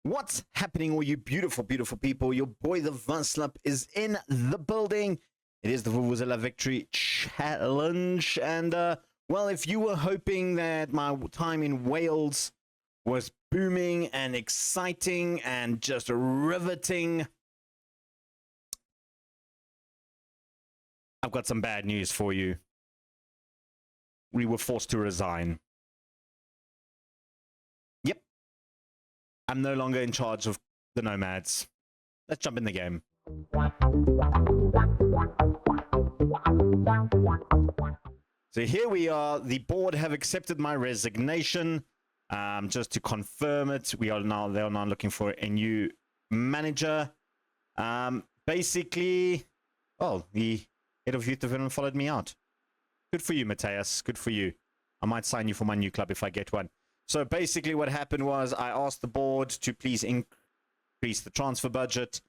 What's happening, all you beautiful, beautiful people? Your boy, the Vuvuzela, is in the building. It is the Vuvuzela Victory Challenge. And, well, if you were hoping that my time in Wales was booming and exciting and just riveting, I've got some bad news for you. We were forced to resign. Yep. I'm no longer in charge of the Nomads. Let's jump in the game. So here we are. The board have accepted my resignation. Just to confirm it, they are now looking for a new manager. Basically, oh, the head of youth development followed me out. Good for you, Matthias. Good for you. I might sign you for my new club if I get one. So basically what happened was I asked the board to please increase the transfer budget.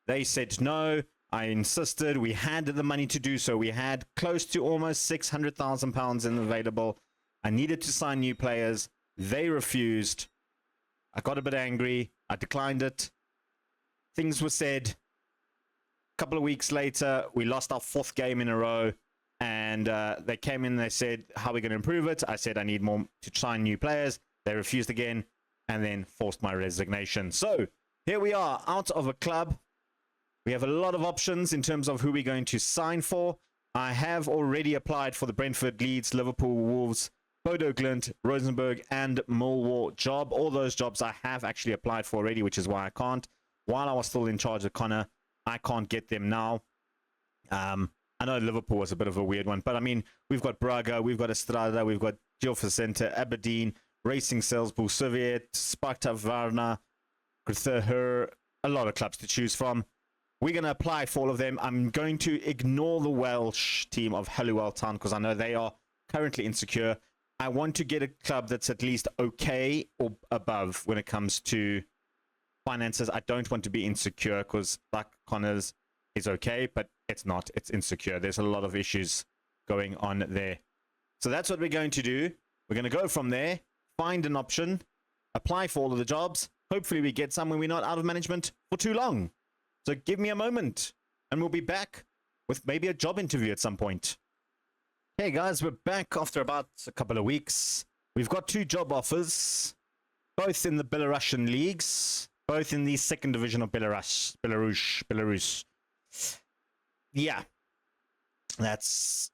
They said no. I insisted. We had the money to do so. We had close to almost £600,000 in available. I needed to sign new players. They refused. I got a bit angry. I declined it. Things were said. A couple of weeks later, we lost our 4th game in a row. And they came in and they said, how are we going to improve it? I said, I need more to sign new players. They refused again and then forced my resignation. So here we are, out of a club. We have a lot of options in terms of who we're going to sign for. I have already applied for the Brentford, Leeds, Liverpool, Wolves, Bodo Glimt, Rosenborg, and Millwall job. All those jobs I have actually applied for already, which is why I can't. While I was still in charge of Connor, I can't get them now. I know Liverpool was a bit of a weird one, but I mean, we've got Braga, we've got Estrada, we've got Gil Vicente, Aberdeen, Racing Salzburg, Soviet, Sparta Varna, Gruther, a lot of clubs to choose from. We're going to apply for all of them. I'm going to ignore the Welsh team of Halliwell Town because I know they are currently insecure. I want to get a club that's at least okay or above when it comes to finances. I don't want to be insecure because, like Connors, is okay, but it's not. It's insecure. There's a lot of issues going on there. So that's what we're going to do. We're going to go from there, find an option, apply for all of the jobs. Hopefully we get some when we're not out of management for too long. So give me a moment and we'll be back with maybe a job interview at some point. Hey guys, we're back after about a couple of weeks. We've got 2 job offers, both in the Belarusian leagues, both in the 2nd division of Belarus. Yeah, that's,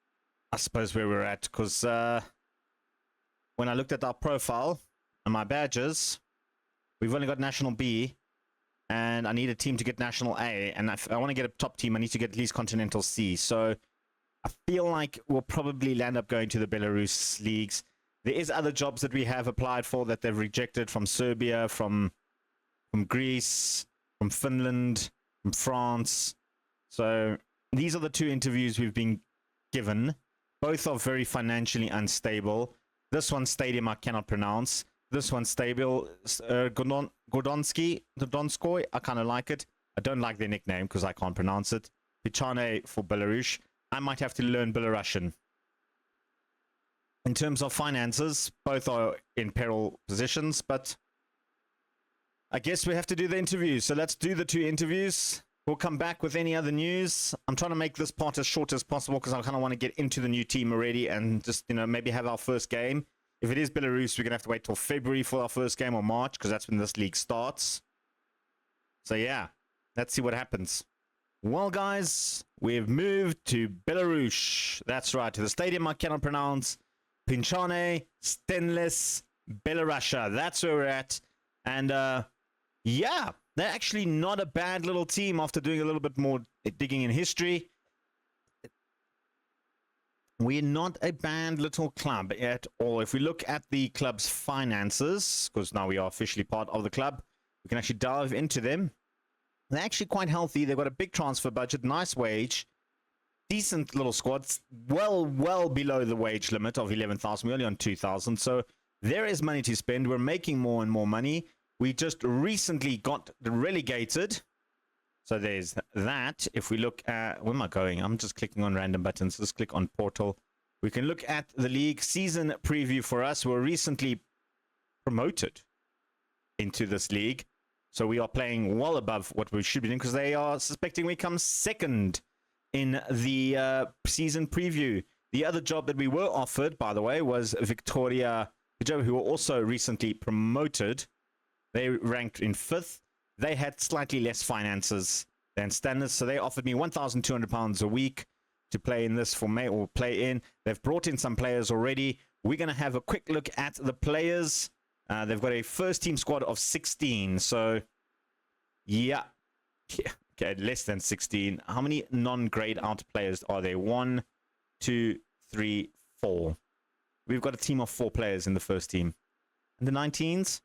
I suppose, where we're at, because when I looked at our profile and my badges, we've only got National B, and I need a team to get National A, and if I want to get a top team, I need to get at least Continental C, so I feel like we'll probably land up going to the Belarus leagues. There is other jobs that we have applied for that they've rejected, from Serbia, from Greece, from Finland, from France. So these are the 2 interviews we've been given. Both are very financially unstable. This one, Stadium, I cannot pronounce. This one, Stable, Gordonskoy, I kind of like it. I don't like their nickname because I can't pronounce it. Pichane for Belarus. I might have to learn Belarusian. In terms of finances, both are in peril positions, but I guess we have to do the interviews. So let's do the 2 interviews. We'll come back with any other news. I'm trying to make this part as short as possible because I kind of want to get into the new team already and just, you know, maybe have our first game. If it is Belarus, we're going to have to wait till February for our first game, or March, because that's when this league starts. So yeah, let's see what happens. Well, guys, we've moved to Belarus. That's right, to the stadium I cannot pronounce. Pinchane, Stenlis, Belarusia. That's where we're at. And yeah, they're actually not a bad little team after doing a little bit more digging in history. We're not a bad little club at all. If we look at the club's finances, because now we are officially part of the club, we can actually dive into them. They're actually quite healthy. They've got a big transfer budget, nice wage, decent little squads, well below the wage limit of 11,000. We're only on 2,000, so there is money to spend. We're making more and more money. We just recently got relegated. So there's that. If we look at, where am I going? I'm just clicking on random buttons. Let's click on portal. We can look at the league season preview for us. We're recently promoted into this league. So we are playing well above what we should be doing because they are suspecting we come second in the season preview. The other job that we were offered, by the way, was Victoria, who were also recently promoted. They ranked in 5th. They had slightly less finances than standards, so they offered me £1,200 a week to play in this for May or play in. They've brought in some players already. We're going to have a quick look at the players. They've got a first team squad of 16, so yeah. Okay, less than 16. How many non-grade out players are there? 1, 2, 3, 4. We've got a team of 4 players in the first team. And the 19s?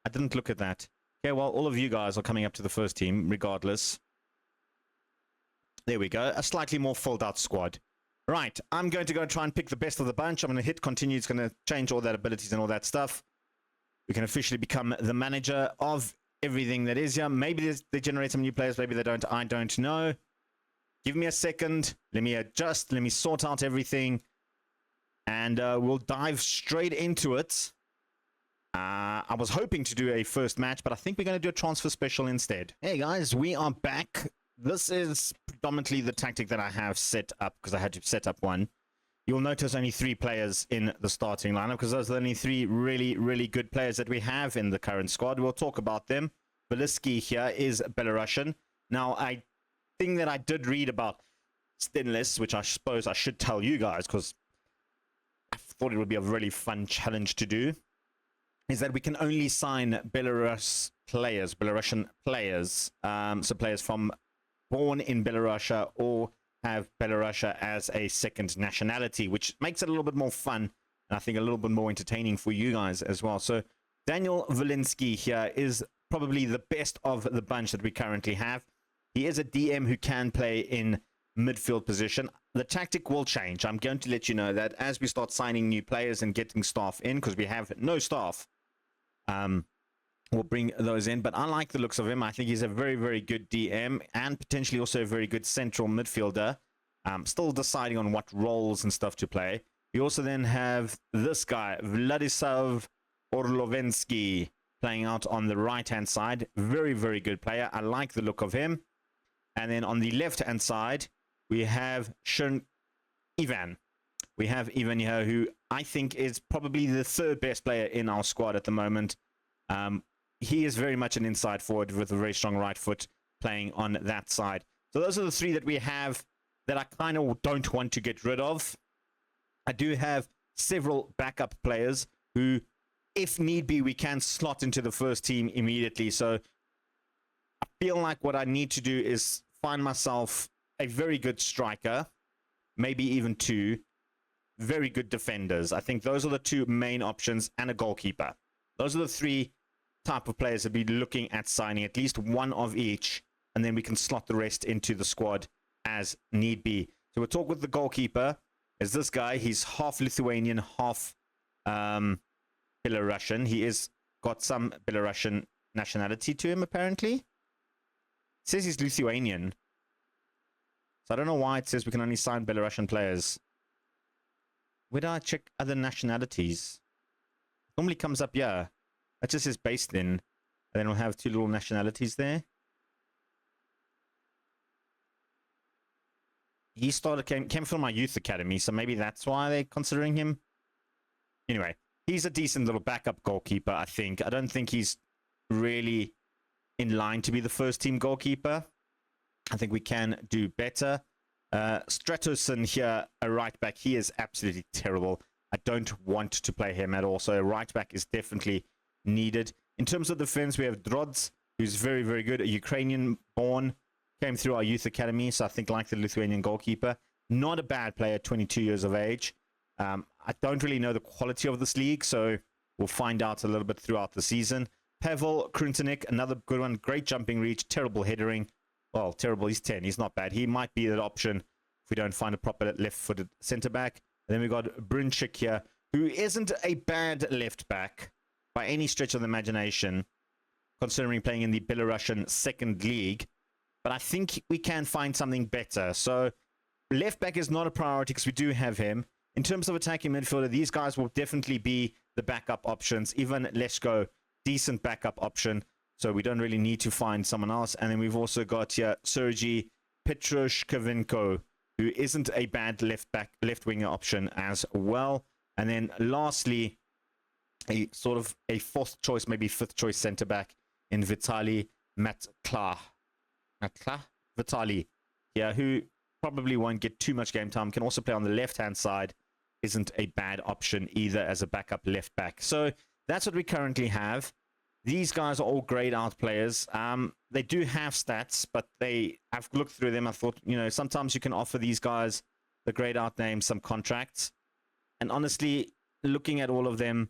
I didn't look at that. Okay, well, all of you guys are coming up to the first team, regardless. There we go. A slightly more filled out squad. Right, I'm going to go try and pick the best of the bunch. I'm going to hit continue. It's going to change all that abilities and all that stuff. We can officially become the manager of everything that is here. Maybe they generate some new players. Maybe they don't. I don't know. Give me a second. Let me adjust. Let me sort out everything. And we'll dive straight into it. I was hoping to do a first match, but I think we're going to do a transfer special instead. Hey guys, we are back. This is predominantly the tactic that I have set up because I had to set up one. You'll notice only 3 players in the starting lineup because those are the only 3 really, really good players that we have in the current squad. We'll talk about them. Veliski here is Belarusian. Now, I think that I did read about Stainless, which I suppose I should tell you guys because I thought it would be a really fun challenge to do, is that we can only sign Belarusian players, so players from born in Belarus or have Belarus as a second nationality, which makes it a little bit more fun and I think a little bit more entertaining for you guys as well. So Daniel Velinsky here is probably the best of the bunch that we currently have. He is a DM who can play in midfield position. The tactic will change. I'm going to let you know that as we start signing new players and getting staff in, because we have no staff, we'll bring those in. But I like the looks of him. I think he's a very, very good DM and potentially also a very good central midfielder. Still deciding on what roles and stuff to play. We also then have this guy, Vladislav Orlovensky, playing out on the right-hand side. Very, very good player. I like the look of him. And then on the left-hand side, we have Ivan. We have Ivan here, who I think is probably the 3rd best player in our squad at the moment. He is very much an inside forward with a very strong right foot playing on that side. So those are the 3 that we have that I kind of don't want to get rid of. I do have several backup players who, if need be, we can slot into the first team immediately. So I feel like what I need to do is find myself a very good striker, maybe even 2 very good defenders. I think those are the 2 main options, and a goalkeeper. Those are the 3 type of players that we'll be looking at signing, at least 1 of each, and then we can slot the rest into the squad as need be. So we'll talk with the goalkeeper. Is this guy? He's half Lithuanian, half Belarusian. He is got some Belarusian nationality to him, apparently. It says he's Lithuanian. So I don't know why it says we can only sign Belarusian players. Where do I check other nationalities? It normally comes up here. That just says based in. And then we'll have 2 little nationalities there. He came from my youth academy, so maybe that's why they're considering him. Anyway, he's a decent little backup goalkeeper, I think. I don't think he's really in line to be the first team goalkeeper. I think we can do better. Stratosen here, a right back. He is absolutely terrible. I don't want to play him at all. So a right back is definitely needed. In terms of defense, we have Drodz, who's very, very good. A Ukrainian born, came through our youth academy. So I think like the Lithuanian goalkeeper, not a bad player, 22 years of age. I don't really know the quality of this league, so we'll find out a little bit throughout the season. Pavel Kruntenik, another good one. Great jumping reach, terrible headering. Well, terrible. He's 10. He's not bad. He might be that option if we don't find a proper left-footed centre-back. And then we've got Brunchik here, who isn't a bad left-back by any stretch of the imagination, considering playing in the Belarusian second league. But I think we can find something better. So left-back is not a priority because we do have him. In terms of attacking midfielder, these guys will definitely be the backup options. Even Leshko, decent backup option. so we don't really need to find someone else. And then we've also got here Sergei Petrushkovenko, who isn't a bad left winger option as well. And then lastly, a sort of a fourth choice, maybe fifth choice centre back in Vitaly Vitaly, yeah, who probably won't get too much game time. Can also play on the left hand side. Isn't a bad option either as a backup left back. So that's what we currently have. These guys are all grayed out players. They do have stats, but I've looked through them. I thought, sometimes you can offer these guys, the grayed out names, some contracts. And honestly, looking at all of them,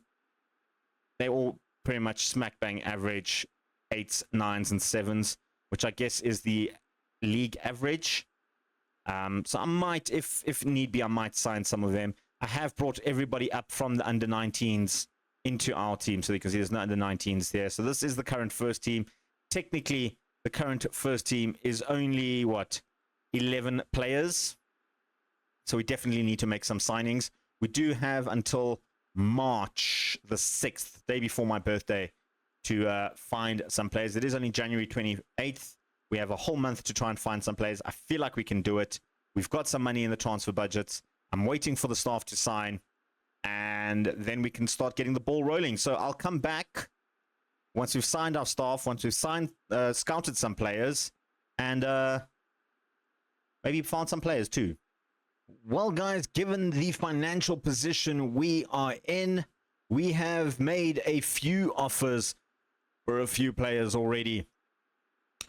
they all pretty much smack bang average 8s, 9s, and 7s, which I guess is the league average. So I might, if need be, I might sign some of them. I have brought everybody up from the under 19s into our team, so you can see there's no under 19s there. So this is the current first team. Technically, the current first team is only, 11 players. So we definitely need to make some signings. We do have until March the 6th, day before my birthday, to find some players. It is only January 28th. We have a whole month to try and find some players. I feel like we can do it. We've got some money in the transfer budgets. I'm waiting for the staff to sign, and then we can start getting the ball rolling. So I'll come back once we've signed our staff, once we've scouted some players, and maybe found some players too. Well, guys, given the financial position we are in, we have made a few offers for a few players already.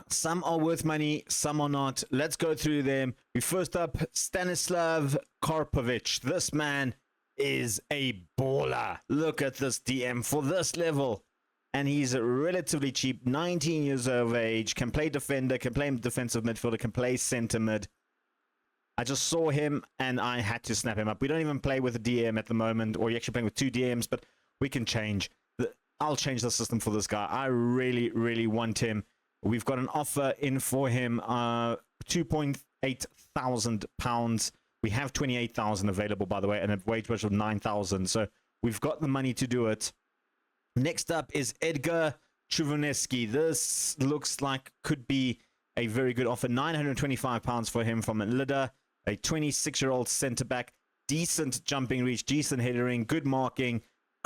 Some are worth money, some are not. Let's go through them. We first up, Stanislav Karpovic. This man is a baller. Look at this DM for this level. And he's relatively cheap, 19 years of age, can play defender, can play defensive midfielder, can play center mid. I just saw him and I had to snap him up. We don't even play with a DM at the moment, or you're actually playing with 2 DMs, but we can change. I'll change the system for this guy. I really, really want him. We've got an offer in for him, £2,800. We have 28,000 available, by the way, and a wage budget of 9,000. So we've got the money to do it. Next up is Edgar Chuvuneski. This looks like could be a very good offer. £925 for him from Lida, a 26-year-old centre-back. Decent jumping reach, decent headering, good marking,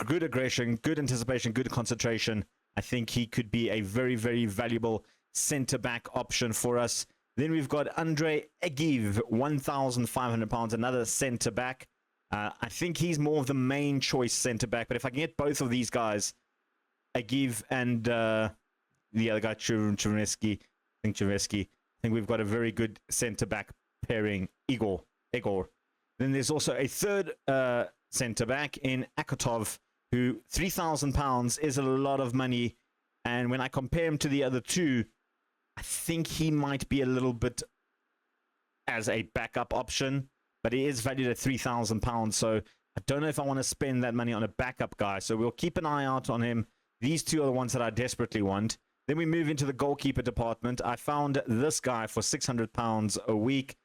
good aggression, good anticipation, good concentration. I think he could be a very, very valuable centre-back option for us. Then we've got Andrei Egiv, £1,500, another centre-back. I think he's more of the main choice centre-back, but if I can get both of these guys, Egiv and the other guy, Chuveski, I think we've got a very good centre-back pairing, Igor. Then there's also a third centre-back in Akotov, who £3,000 is a lot of money. And when I compare him to the other two, I think he might be a little bit as a backup option, but he is valued at £3,000. So I don't know if I want to spend that money on a backup guy. So we'll keep an eye out on him. These two are the ones that I desperately want. Then we move into the goalkeeper department. I found this guy for £600 a week.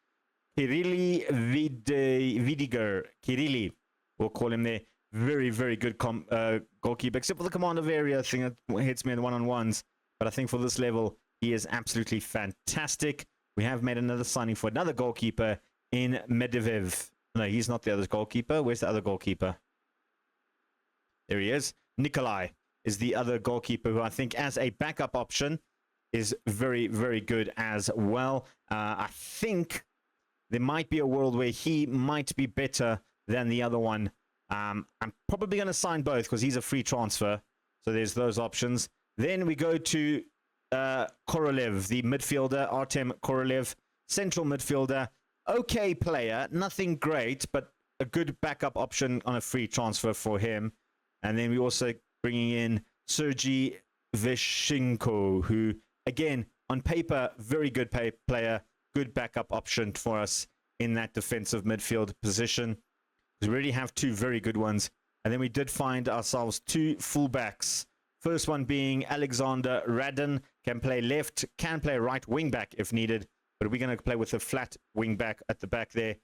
Kirili Vidiger. Kirili, we'll call him there. Very, very good goalkeeper, except for the command of area thing that hits me in the one-on-ones. But I think for this level, he is absolutely fantastic. We have made another signing for another goalkeeper in Medvedev. No, he's not the other goalkeeper. Where's the other goalkeeper? There he is. Nikolai is the other goalkeeper who I think as a backup option is very, very good as well. I think there might be a world where he might be better than the other one. I'm probably going to sign both because he's a free transfer. So there's those options. Then we go to Korolev, the midfielder, Artem Korolev, central midfielder. Okay player, nothing great, but a good backup option on a free transfer for him. And then we also bringing in Sergei Veshenko, who, again, on paper, very good player, good backup option for us in that defensive midfield position. We already have two very good ones. And then we did find ourselves two fullbacks. First one being Alexander Radin, can play left, can play right wing back if needed. But we're going to play with a flat wing back at the back there.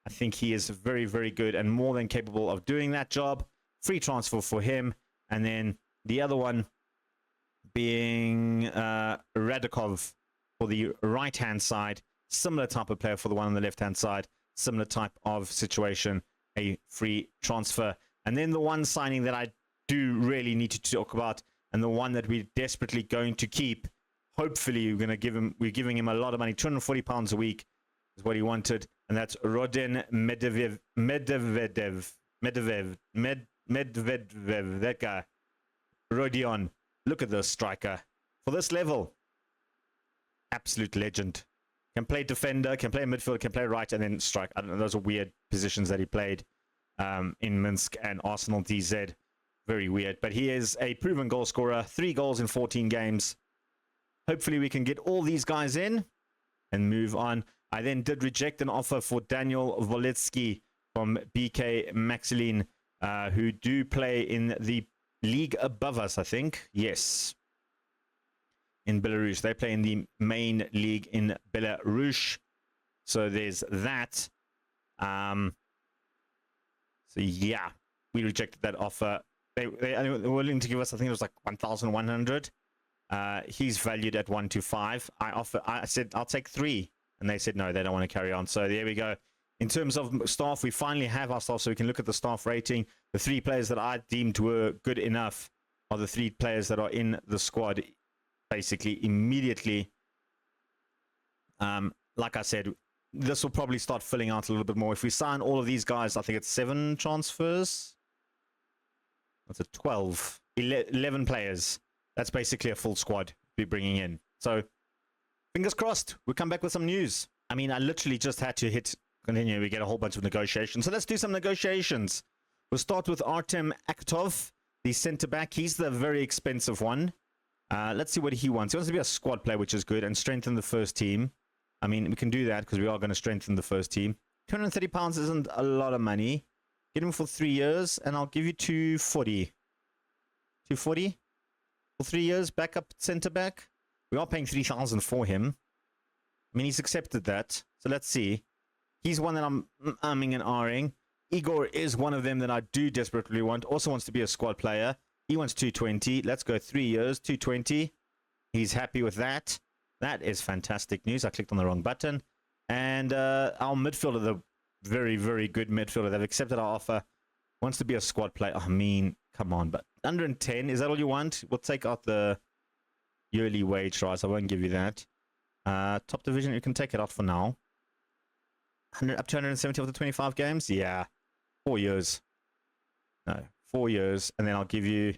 I think he is very, very good and more than capable of doing that job. Free transfer for him. And then the other one being Radikov for the right-hand side. Similar type of player for the one on the left-hand side. Similar type of situation. A free transfer. And then the one signing that I do really need to talk about, and the one that we're desperately going to keep. Hopefully, we're giving him a lot of money. £240 a week is what he wanted. And that's Rodin Medvedev, that guy. Rodion. Look at this striker. For this level, absolute legend. Can play defender, can play midfield, can play right, and then strike. I don't know, those are weird positions that he played in Minsk and Arsenal DZ. Very weird. But he is a proven goal scorer. 3 goals in 14 games. Hopefully we can get all these guys in and move on. I then did reject an offer for Daniel Voletsky from BK Maxilin, who do play in the league above us, I think. Yes. In Belarus. They play in the main league in Belarus. So there's that. So yeah, we rejected that offer. They were willing to give us, I think it was like 1,100. He's valued at 125. I said, I'll take 3. And they said, no, they don't want to carry on. So there we go. In terms of staff, we finally have our staff, so we can look at the staff rating. The 3 players that I deemed were good enough are the 3 players that are in the squad, basically, immediately. Like I said, this will probably start filling out a little bit more. If we sign all of these guys, I think it's 7 transfers. That's a 12. 11 players. That's basically a full squad we're bringing in. So, fingers crossed, we'll come back with some news. I mean, I literally just had to hit continue. We get a whole bunch of negotiations. So let's do some negotiations. We'll start with Artem Akatov, the centre-back. He's the very expensive one. Let's see what he wants. He wants to be a squad player, which is good, and strengthen the first team. I mean, we can do that because we are going to strengthen the first team. £230 isn't a lot of money. Get him for 3 years, and I'll give you 240. 240 for 3 years, backup centre-back. We are paying 3,000 for him. I mean, he's accepted that. So let's see. He's one that I'm umming and ahhing. Igor is one of them that I do desperately want. Also wants to be a squad player. He wants 220. Let's go 3 years, 220. He's happy with that. That is fantastic news. I clicked on the wrong button. And our midfielder, the very, very good midfielder, they've accepted our offer. Wants to be a squad player. I mean, come on. But 110, is that all you want? We'll take out the yearly wage rise. I won't give you that. Top division, you can take it out for now. Up to 170 of the 25 games? Yeah. 4 years. No, 4 years. And then I'll give you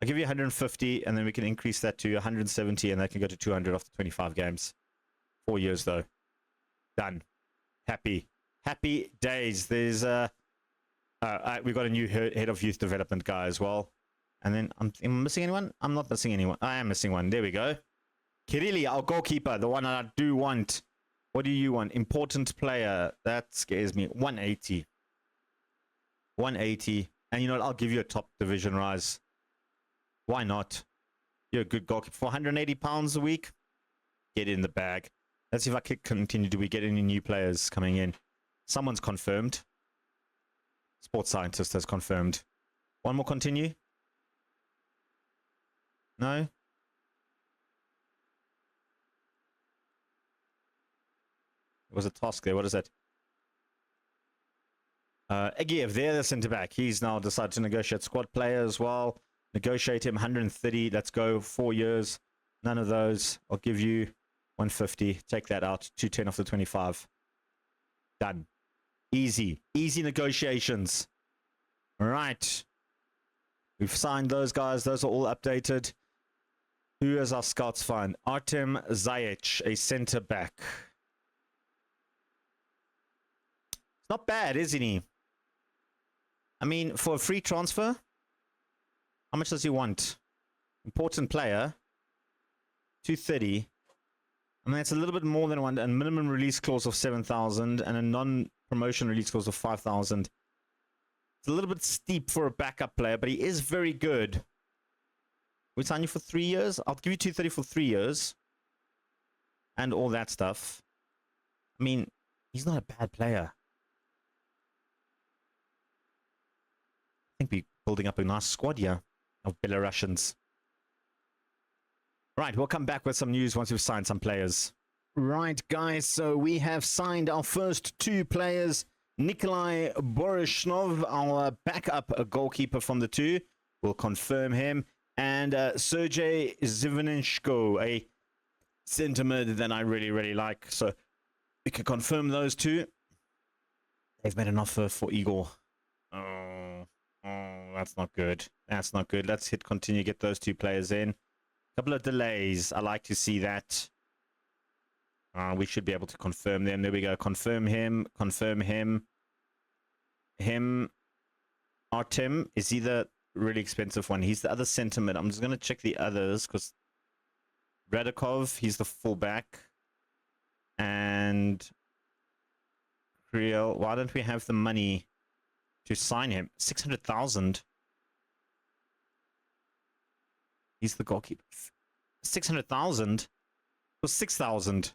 150, and then we can increase that to 170, and that can go to 200 after 25 games. 4 years, though. Done. Happy. Happy days. There's we've got a new head of youth development guy as well. And then, am I missing anyone? I'm not missing anyone. I am missing one. There we go. Kirili, our goalkeeper, the one that I do want. What do you want? Important player. That scares me. 180. 180. And you know what? I'll give you a top division rise. Why not? You're a good goalkeeper. For £180 a week, get it in the bag. Let's see if I can continue. Do we get any new players coming in? Someone's confirmed. Sports scientist has confirmed. One more continue. No? There was a task there. What is that? Egiev, they're the centre-back. He's now decided to negotiate squad player as well. Negotiate him 130. Let's go 4 years. None of those. I'll give you 150. Take that out. 210 off the 25. Done. Easy. Easy negotiations. All right. We've signed those guys. Those are all updated. Who is our scouts find? Artem Zayic, a centre-back. Not bad, isn't he? I mean, for a free transfer, how much does he want? Important player, 230. I mean, it's a little bit more than one. A minimum release clause of 7,000 and a non-promotion release clause of 5,000. It's a little bit steep for a backup player, but he is very good. We sign you for 3 years. I'll give you 230 for 3 years, and all that stuff. I mean, he's not a bad player. I think we're building up a nice squad here of Belarusians. Right, we'll come back with some news once we've signed some players. Right, guys, so we have signed our first 2 players. Nikolai Borishnov, our backup goalkeeper from the 2. We'll confirm him. And Sergey Zivanenko, a centre mid that I really, really like. So we can confirm those 2. They've made an offer for Igor. Oh, that's not good. That's not good. Let's hit continue, get those 2 players in. Couple of delays. I like to see that. We should be able to confirm them. There we go. Confirm him. Confirm him. Artem is he the really expensive one? He's the other sentiment. I'm just going to check the others because Radikov, he's the fullback. And Kriel, why don't we have the money to sign him? 600,000. He's the goalkeeper. 600,000 or 6,000.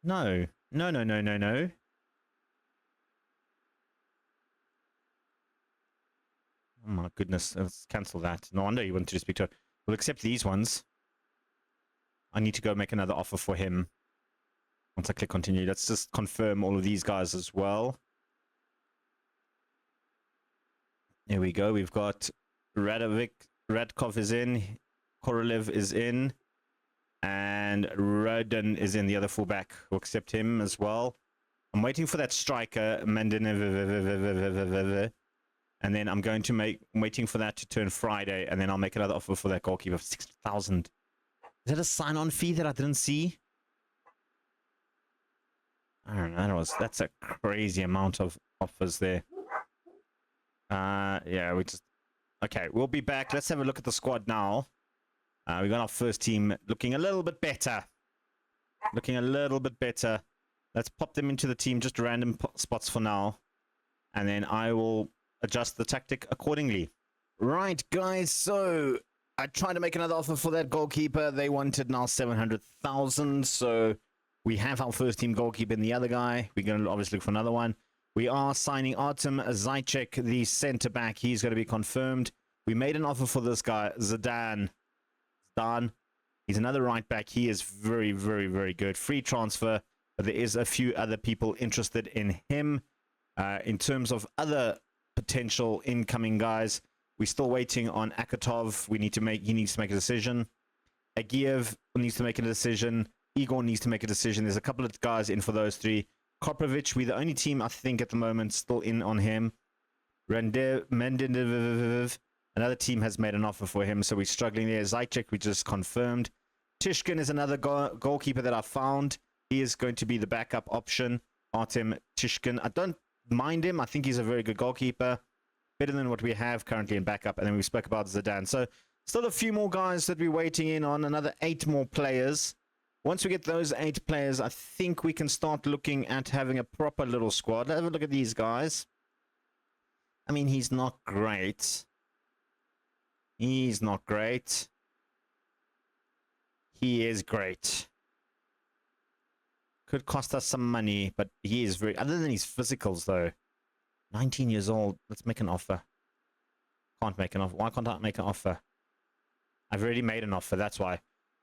No. No, no, no, no, no. Oh my goodness. Let's cancel that. No wonder you wanted to speak to her. We'll accept these ones. I need to go make another offer for him. Once I click continue, let's just confirm all of these guys as well. Here we go. We've got Radkov is in, Korolev is in, and Rodin is in, the other fullback. We'll accept him as well. I'm waiting for that striker, Mandinev, and then I'm waiting for that to turn Friday, and then I'll make another offer for that goalkeeper of 6,000. Is that a sign-on fee that I didn't see? I don't know. That's a crazy amount of offers there. Yeah, okay, we'll be back. Let's have a look at the squad now. We got our first team looking a little bit better. Let's pop them into the team, just random spots for now. And then I will adjust the tactic accordingly. Right, guys, so I tried to make another offer for that goalkeeper. They wanted now 700,000, so we have our first team goalkeeper and the other guy. We're going to obviously look for another one. We are signing Artem Zaychek, the centre-back. He's going to be confirmed. We made an offer for this guy, Zidane. He's another right-back. He is very, very, very good. Free transfer, but there is a few other people interested in him. In terms of other potential incoming guys, we're still waiting on Akatov. He needs to make a decision. Agiev needs to make a decision. Igor needs to make a decision. There's a couple of guys in for those 3. Koprovic, we're the only team, I think, at the moment still in on him. Mendinev, another team has made an offer for him, so we're struggling there. Zaychek, we just confirmed. Tishkin is another goalkeeper that I found. He is going to be the backup option. Artem Tishkin. I don't mind him. I think he's a very good goalkeeper. Better than what we have currently in backup. And then we spoke about Zidane. So still a few more guys that we're waiting in on. Another 8 more players. Once we get those 8 players, I think we can start looking at having a proper little squad. Let's have a look at these guys. I mean, he's not great. He is great. Could cost us some money, but he is very... Other than his physicals, though. 19 years old. Let's make an offer. Can't make an offer. Why can't I make an offer? I've already made an offer, that's why.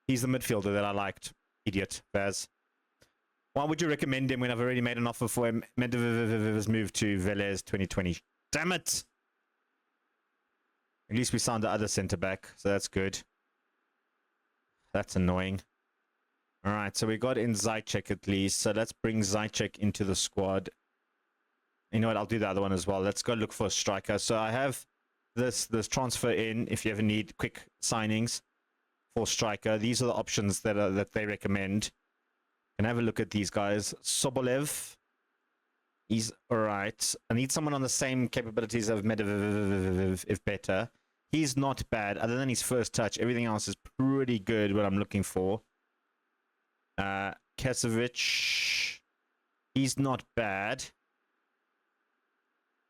He's the midfielder that I liked. Idiot, Baz. Why would you recommend him when I've already made an offer for him? Medvedev's moved to Velez 2020. Damn it! At least we signed the other centre-back, so that's good. That's annoying. Alright, so we got in Zaychek at least. So let's bring Zaychek into the squad. You know what, I'll do the other one as well. Let's go look for a striker. So I have this transfer in if you ever need quick signings for striker. These are the options that they recommend. And have a look at these guys. Sobolev. He's alright. I need someone on the same capabilities of Medvedev, if better. He's not bad. Other than his first touch, everything else is pretty good, what I'm looking for. Kasevich. He's not bad.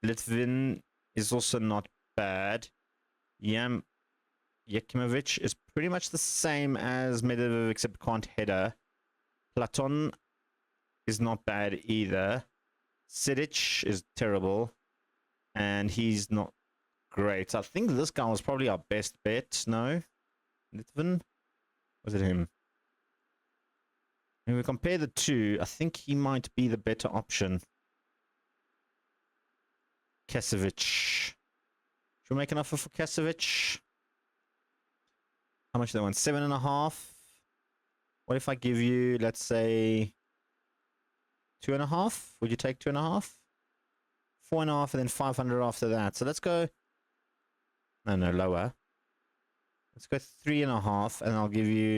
Litvin is also not bad. Yakimovic is pretty much the same as Medvedev, except can't header. Platon is not bad either. Sidic is terrible. And he's not great. I think this guy was probably our best bet. No? Litvin? Was it him? When we compare the two, I think he might be the better option. Kesovic. Should we make an offer for Kesovic? How much do they want? 7.5. What if I give you, let's say, 2.5? Would you take 2.5? 4.5 and then 500 after that. So let's go. No, lower. Let's go 3.5, and I'll give you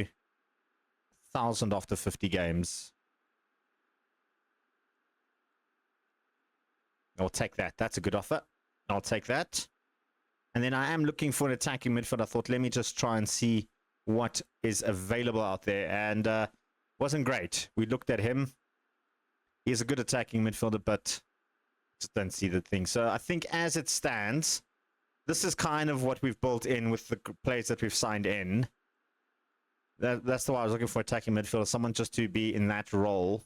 1,000 after 50 games. I'll take that. That's a good offer. I'll take that. And then I am looking for an attacking midfield. I thought, let me just try and see what is available out there. And wasn't great. We looked at him. He's a good attacking midfielder, but just don't see the thing. So I think as it stands, this is kind of what we've built in with the players that we've signed in. That's why I was looking for attacking midfielder, someone just to be in that role.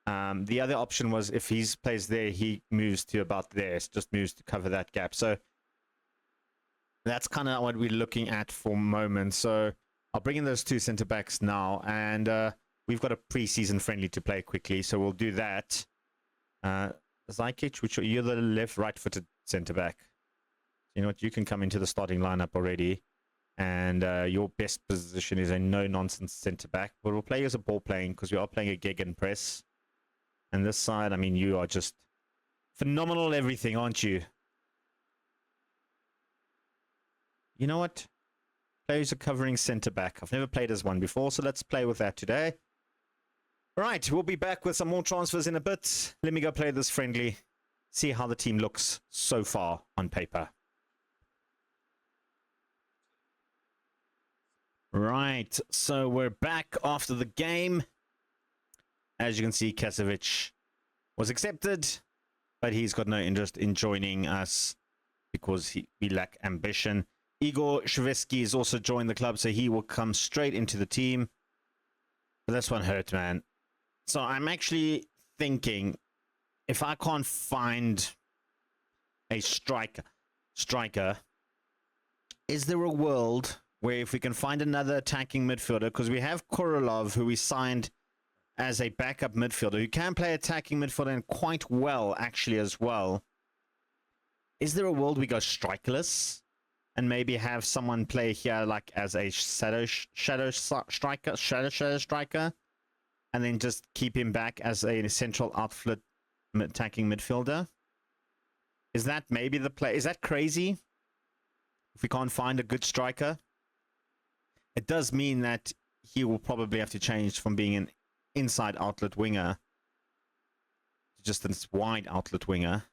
The other option was if he plays there, he moves to about there. It just moves to cover that gap. So that's kind of what we're looking at for moment. So I'll bring in those two centre backs now, and we've got a pre-season friendly to play quickly, so we'll do that. Zykic, which you're the right-footed centre back. You know what? You can come into the starting lineup already, and your best position is a no-nonsense centre back. But we'll play you as a ball playing because we are playing a gegenpress. And this side, I mean, you are just phenomenal everything, aren't you? You know what? Players are covering centre back. I've never played as one before, so let's play with that today. Right, we'll be back with some more transfers in a bit. Let me go play this friendly, see how the team looks so far on paper. Right, so we're back after the game. As you can see, Kesovic was accepted, but he's got no interest in joining us because we lack ambition. Igor Shvetsky has also joined the club, so he will come straight into the team. But this one hurt, man. So I'm actually thinking, if I can't find a striker, is there a world where if we can find another attacking midfielder, because we have Korolov, who we signed as a backup midfielder, who can play attacking midfielder and quite well, actually, as well. Is there a world we go strikerless and maybe have someone play here like as a shadow striker, and then just keep him back as a central outfit attacking midfielder? Is that maybe the play? Is that crazy? If we can't find a good striker, it does mean that he will probably have to change from being an inside outlet winger to just a wide outlet winger,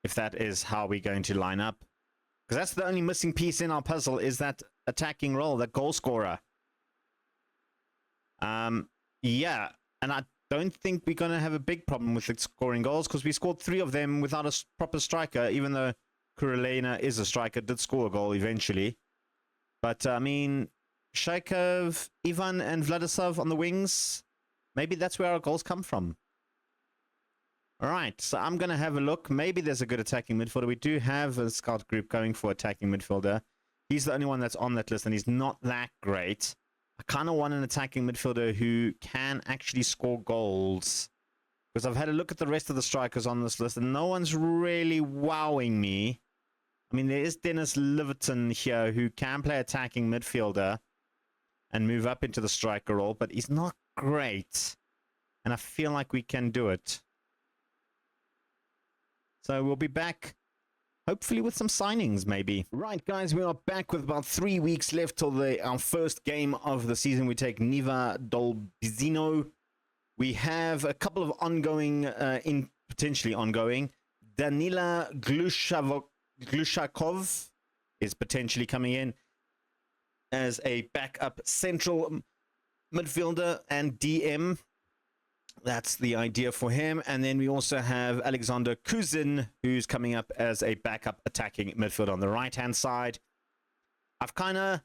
if that is how we're going to line up. Because that's the only missing piece in our puzzle, is that attacking role, that goal scorer. Yeah, and I don't think we're going to have a big problem with scoring goals, because we scored 3 of them without a proper striker, even though Kurelena is a striker, did score a goal eventually. But, I mean, Shaikov, Ivan, and Vladislav on the wings, maybe that's where our goals come from. All right, so I'm going to have a look. Maybe there's a good attacking midfielder. We do have a scout group going for attacking midfielder. He's the only one that's on that list, and he's not that great. I kind of want an attacking midfielder who can actually score goals, because I've had a look at the rest of the strikers on this list, and no one's really wowing me. I mean, there is Dennis Liverton here, who can play attacking midfielder and move up into the striker role, but he's not great, and I feel like we can do it. So we'll be back, hopefully with some signings, maybe. Right, guys, we are back with about 3 weeks left till our first game of the season. We take Niva Dolbizino. We have a couple of ongoing, potentially ongoing. Danila Glushakov is potentially coming in as a backup central midfielder and DM. That's the idea for him. And then we also have Alexander Kuzin, who's coming up as a backup attacking midfielder on the right-hand side. I've kind of...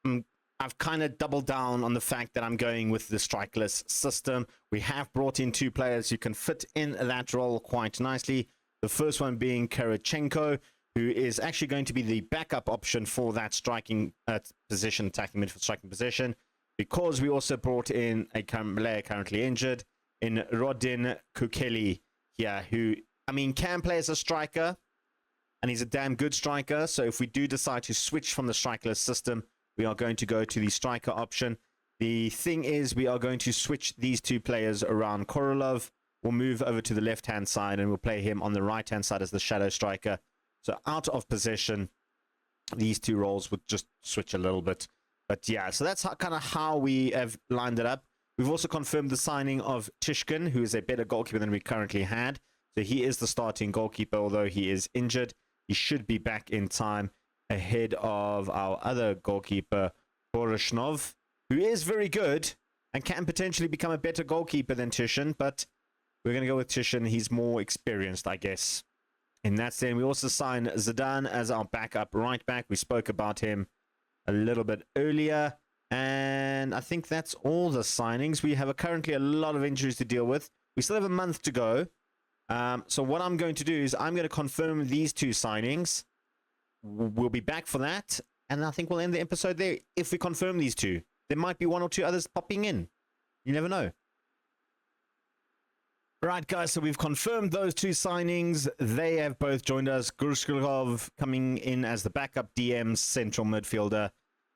I'm I've kind of doubled down on the fact that I'm going with the strikerless system. We have brought in 2 players who can fit in that role quite nicely. The first one being Karachenko, who is actually going to be the backup option for that striking position, attacking midfield striking position, because we also brought in a player currently injured in Rodin Kukeli here, who, I mean, can play as a striker, and he's a damn good striker. So if we do decide to switch from the strikerless system, we are going to go to the striker option. The thing is, we are going to switch these 2 players around. Korolov will move over to the left-hand side, and we'll play him on the right-hand side as the shadow striker. So out of position, these 2 roles would just switch a little bit. But yeah, so that's kind of how we have lined it up. We've also confirmed the signing of Tishkin, who is a better goalkeeper than we currently had. So he is the starting goalkeeper, although he is injured. He should be back in time ahead of our other goalkeeper, Borishnov, who is very good and can potentially become a better goalkeeper than Tishin, but we're going to go with Tishin. He's more experienced, I guess. In that sense, we also signed Zidane as our backup right back. We spoke about him a little bit earlier, and I think that's all the signings. We have currently a lot of injuries to deal with. We still have a month to go. So what I'm going to do is I'm going to confirm these 2 signings. We'll be back for that, and I think we'll end the episode there. If we confirm these 2, there might be 1 or 2 others popping in. You never know. Right, guys, so we've confirmed those 2 signings. They have both joined us. Grushkov coming in as the backup DM central midfielder,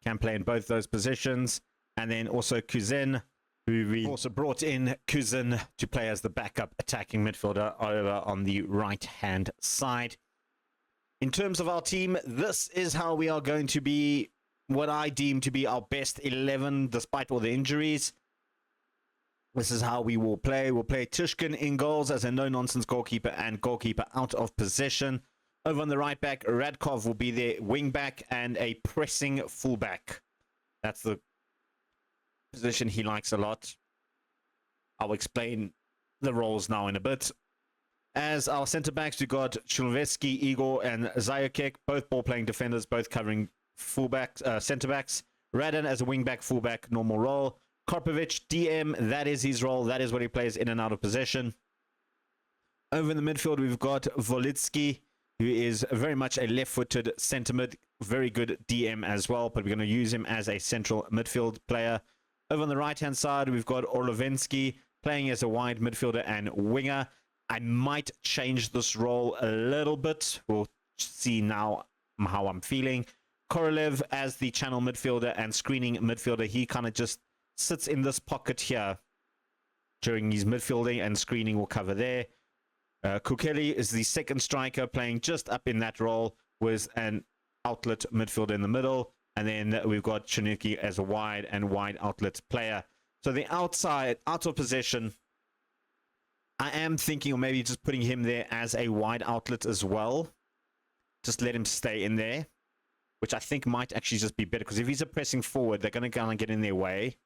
can play in both those positions. And then also Kuzin, who we also brought in Kuzin to play as the backup attacking midfielder over on the right-hand side. In terms of our team, this is how we are going to be, what I deem to be our best 11, despite all the injuries. This is how we will play. We'll play Tishkin in goals as a no-nonsense goalkeeper and goalkeeper out of possession. Over on the right back, Radkov will be their wing back and a pressing fullback. That's the position he likes a lot. I'll explain the roles now in a bit. As our centre-backs, we've got Chulveski, Igor, and Zayakek, both ball-playing defenders, both covering fullbacks, centre-backs. Radan as a wing-back, fullback, normal role. Karpovic, DM, that is his role. That is what he plays in and out of possession. Over in the midfield, we've got Volitsky, who is very much a left-footed centre mid. Very good DM as well, but we're going to use him as a central midfield player. Over on the right-hand side, we've got Orlovensky playing as a wide midfielder and winger. I might change this role a little bit. We'll see now how I'm feeling. Korolev as the channel midfielder and screening midfielder. He kind of just sits in this pocket here during his midfielding, and screening will cover there. Kukeli is the second striker, playing just up in that role with an outlet midfielder in the middle. And then we've got Chanuki as a wide and wide outlet player. So the outside, out of possession, I am thinking of maybe just putting him there as a wide outlet as well. Just let him stay in there, which I think might actually just be better, because if he's a pressing forward, they're going to kind of get in their way,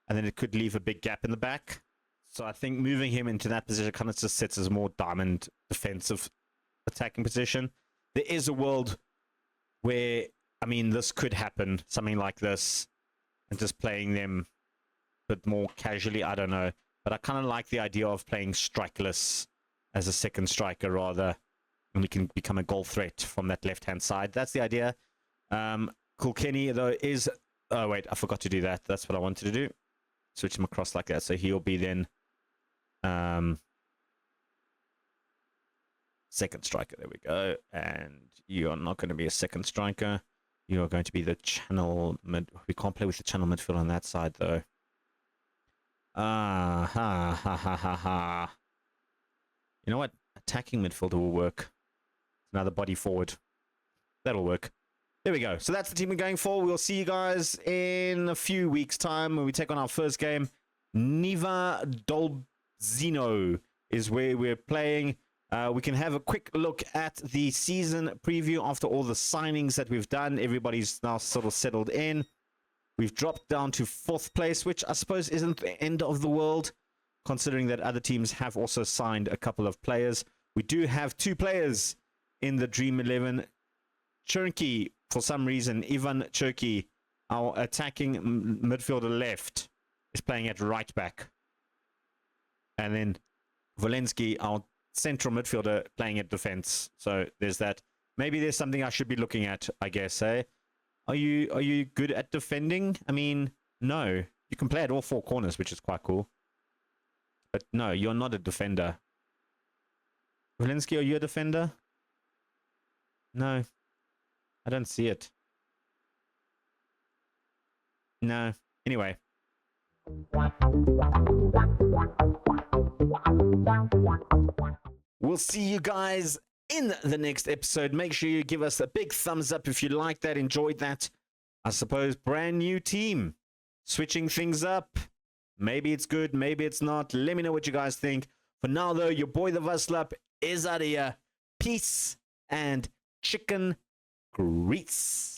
and then it could leave a big gap in the back. So I think moving him into that position kind of just sets as a more diamond defensive attacking position. There is a world where, I mean, this could happen, something like this, and just playing them a bit more casually, I don't know. But I kind of like the idea of playing strikerless as a second striker rather, and we can become a goal threat from that left-hand side. That's the idea. Kulkeni, though, is... Oh, wait, I forgot to do that. That's what I wanted to do. Switch him across like that. So he'll be then second striker. There we go. And you are not going to be a second striker. You are going to be the channel mid. We can't play with the channel midfield on that side, though. Ha ha ha ha ha. You know what? Attacking midfielder will work. Another body forward. That'll work. There we go. So that's the team we're going for. We'll see you guys in a few weeks' time when we take on our first game. Niva Dolzino is where we're playing. We can have a quick look at the season preview after all the signings that we've done. Everybody's now sort of settled in. We've dropped down to 4th place, which I suppose isn't the end of the world, considering that other teams have also signed a couple of players. We do have 2 players in the Dream 11. Cherky, for some reason, Ivan Cherky our attacking midfielder left is playing at right back. And then Walensky, our central midfielder, playing at defense. So there's that. Maybe there's something I should be looking at, I guess, eh? Are you good at defending? I mean, no. You can play at all four corners, which is quite cool. But no, you're not a defender. Walensky, are you a defender? No. I don't see it. No. Anyway. We'll see you guys in the next episode. Make sure you give us a big thumbs up if you liked that, enjoyed that. I suppose brand new team. Switching things up. Maybe it's good, maybe it's not. Let me know what you guys think. For now, though, your boy the Vuslap is out of here. Peace and chicken grease.